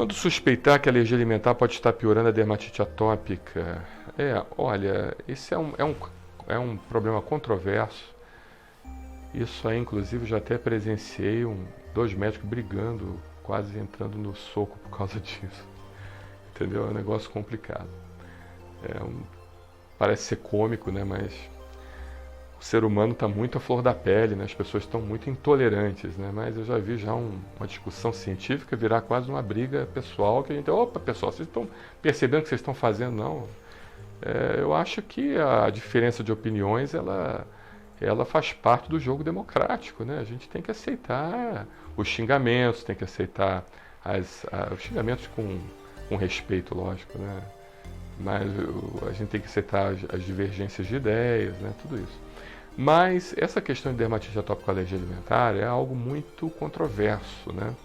Quando suspeitar que a alergia alimentar pode estar piorando a dermatite atópica? Olha, isso é um problema controverso. Isso aí, inclusive, já até presenciei dois médicos brigando, quase entrando no soco por causa disso. Entendeu? É um negócio complicado. Parece ser cômico, né? Mas o ser humano está muito à flor da pele, né? As pessoas estão muito intolerantes, né? Mas eu já vi uma discussão científica virar quase uma briga pessoal, que a gente, opa, pessoal, vocês estão percebendo o que vocês estão fazendo? Não. Eu acho que a diferença de opiniões, ela faz parte do jogo democrático, né? A gente tem que aceitar os xingamentos, tem que aceitar os xingamentos com respeito, lógico, né? Mas a gente tem que aceitar as divergências de ideias, né? Tudo isso. Mas essa questão de dermatite atópica alergia alimentar é algo muito controverso, né?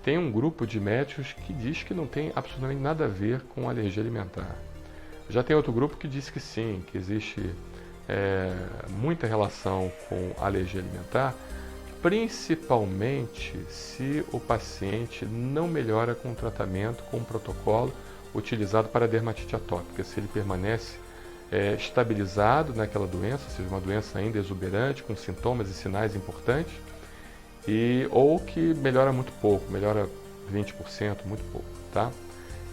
Tem um grupo de médicos que diz que não tem absolutamente nada a ver com alergia alimentar. Já tem outro grupo que diz que sim, que existe muita relação com alergia alimentar, principalmente se o paciente não melhora com o tratamento, com o protocolo utilizado para a dermatite atópica, se ele permanece estabilizado naquela doença, ou seja, uma doença ainda exuberante, com sintomas e sinais importantes, ou que melhora muito pouco, melhora 20%, muito pouco, tá?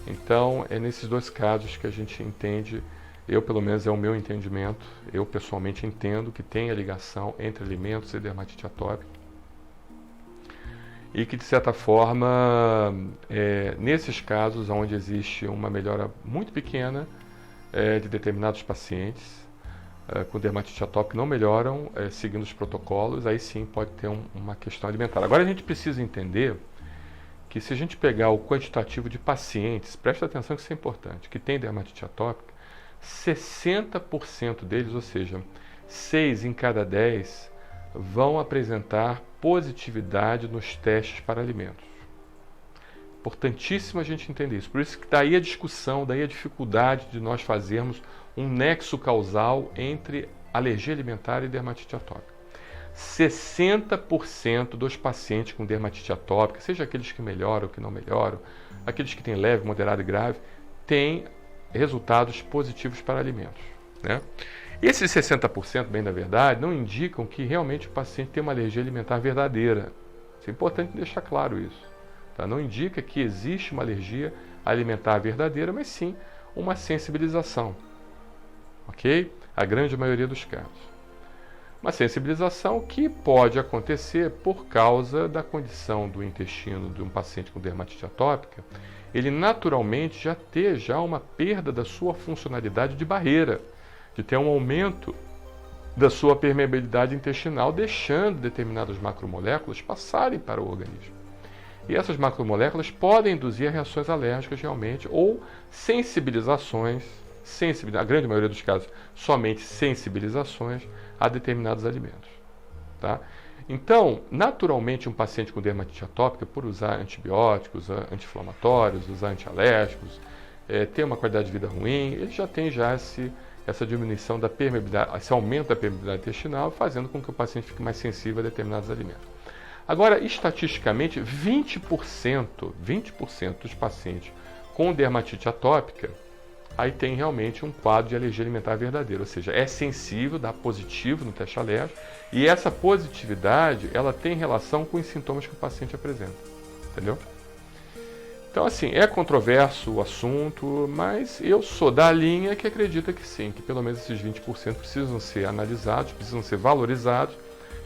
Então, é nesses dois casos que a gente entende, pelo menos é o meu entendimento, eu pessoalmente entendo que tem a ligação entre alimentos e dermatite atópica, e que, de certa forma, nesses casos onde existe uma melhora muito pequena de determinados pacientes com dermatite atópica não melhoram seguindo os protocolos, aí sim pode ter uma questão alimentar. Agora a gente precisa entender que se a gente pegar o quantitativo de pacientes, presta atenção que isso é importante, que tem dermatite atópica, 60% deles, ou seja, 6 em cada 10, vão apresentar positividade nos testes para alimentos. Importantíssimo a gente entender isso. Por isso que daí a discussão, daí a dificuldade de nós fazermos um nexo causal entre alergia alimentar e dermatite atópica. 60% dos pacientes com dermatite atópica, seja aqueles que melhoram ou que não melhoram, aqueles que têm leve, moderado e grave, têm resultados positivos para alimentos, né? Esses 60%, bem da verdade, não indicam que realmente o paciente tem uma alergia alimentar verdadeira. Isso é importante deixar claro isso. Tá? Não indica que existe uma alergia alimentar verdadeira, mas sim uma sensibilização. Ok? A grande maioria dos casos. Uma sensibilização que pode acontecer por causa da condição do intestino de um paciente com dermatite atópica, ele naturalmente já ter uma perda da sua funcionalidade de barreira, de ter um aumento da sua permeabilidade intestinal, deixando determinadas macromoléculas passarem para o organismo. E essas macromoléculas podem induzir reações alérgicas realmente, ou sensibilizações, a grande maioria dos casos, somente sensibilizações a determinados alimentos. Tá? Então, naturalmente, um paciente com dermatite atópica, por usar antibióticos, anti-inflamatórios, usar antialérgicos, ter uma qualidade de vida ruim, ele já tem essa diminuição da permeabilidade, esse aumento da permeabilidade intestinal, fazendo com que o paciente fique mais sensível a determinados alimentos. Agora, estatisticamente, 20% dos pacientes com dermatite atópica, aí tem realmente um quadro de alergia alimentar verdadeiro, ou seja, é sensível, dá positivo no teste alérgico, e essa positividade, ela tem relação com os sintomas que o paciente apresenta, entendeu? Então, assim, é controverso o assunto, mas eu sou da linha que acredita que sim, que pelo menos esses 20% precisam ser analisados, precisam ser valorizados,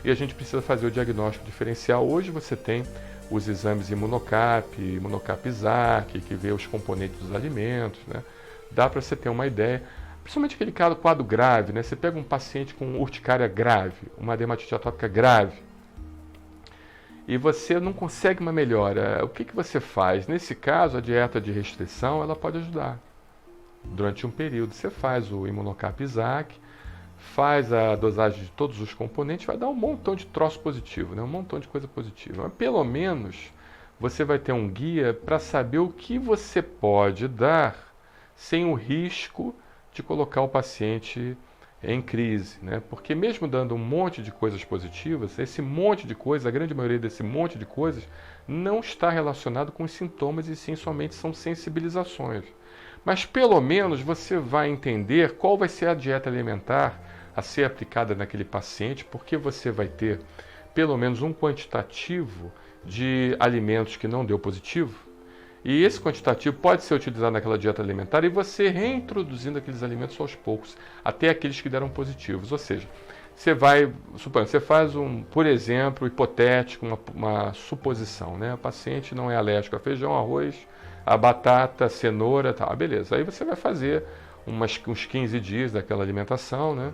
e a gente precisa fazer o diagnóstico diferencial. Hoje você tem os exames Imunocap-Isaac, que vê os componentes dos alimentos, né? Dá para você ter uma ideia, principalmente aquele quadro grave, né? Você pega um paciente com urticária grave, uma dermatite atópica grave, e você não consegue uma melhora. O que você faz? Nesse caso, a dieta de restrição ela pode ajudar. Durante um período, você faz o Imunocap-Isaac, faz a dosagem de todos os componentes, vai dar um montão de troço positivo, né? Um montão de coisa positiva. Mas pelo menos você vai ter um guia para saber o que você pode dar sem o risco de colocar o paciente em crise, né? Porque mesmo dando um monte de coisas positivas, esse monte de coisas, a grande maioria desse monte de coisas, não está relacionado com os sintomas e sim somente são sensibilizações. Mas pelo menos você vai entender qual vai ser a dieta alimentar a ser aplicada naquele paciente, porque você vai ter pelo menos um quantitativo de alimentos que não deu positivo. E esse quantitativo pode ser utilizado naquela dieta alimentar e você reintroduzindo aqueles alimentos aos poucos, até aqueles que deram positivos. Ou seja, você vai, suponha, você faz por exemplo, hipotético, uma suposição, né? O paciente não é alérgico a feijão, arroz, a batata, a cenoura, tá, beleza. Aí você vai fazer uns 15 dias daquela alimentação, né?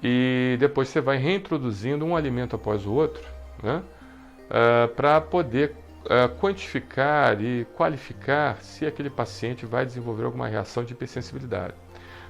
E depois você vai reintroduzindo um alimento após o outro, né? Para poder quantificar e qualificar se aquele paciente vai desenvolver alguma reação de hipersensibilidade.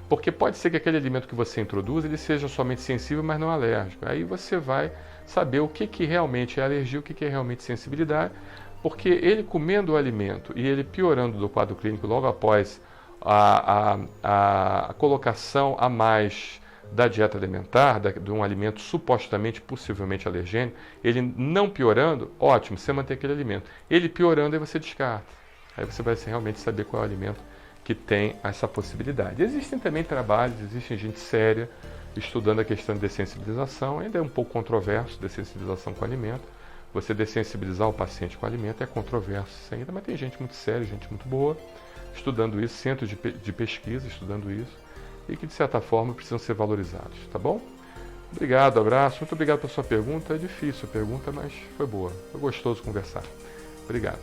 Porque pode ser que aquele alimento que você introduz ele seja somente sensível, mas não alérgico. Aí você vai saber o que realmente é alergia, o que é realmente sensibilidade, porque ele comendo o alimento e ele piorando do quadro clínico logo após a colocação a mais da dieta alimentar, de um alimento supostamente, possivelmente alergênico, ele não piorando, ótimo, você mantém aquele alimento. Ele piorando, aí você descarta. Aí você vai realmente saber qual é o alimento que tem essa possibilidade. Existem também trabalhos, existe gente séria estudando a questão de dessensibilização, ainda é um pouco controverso, dessensibilização com alimento. Você dessensibilizar o paciente com alimento é controverso ainda, mas tem gente muito séria, gente muito boa, estudando isso, centros de pesquisa estudando isso, e que de certa forma precisam ser valorizados, tá bom? Obrigado, abraço, muito obrigado pela sua pergunta, é difícil a pergunta, mas foi boa, foi gostoso conversar. Obrigado.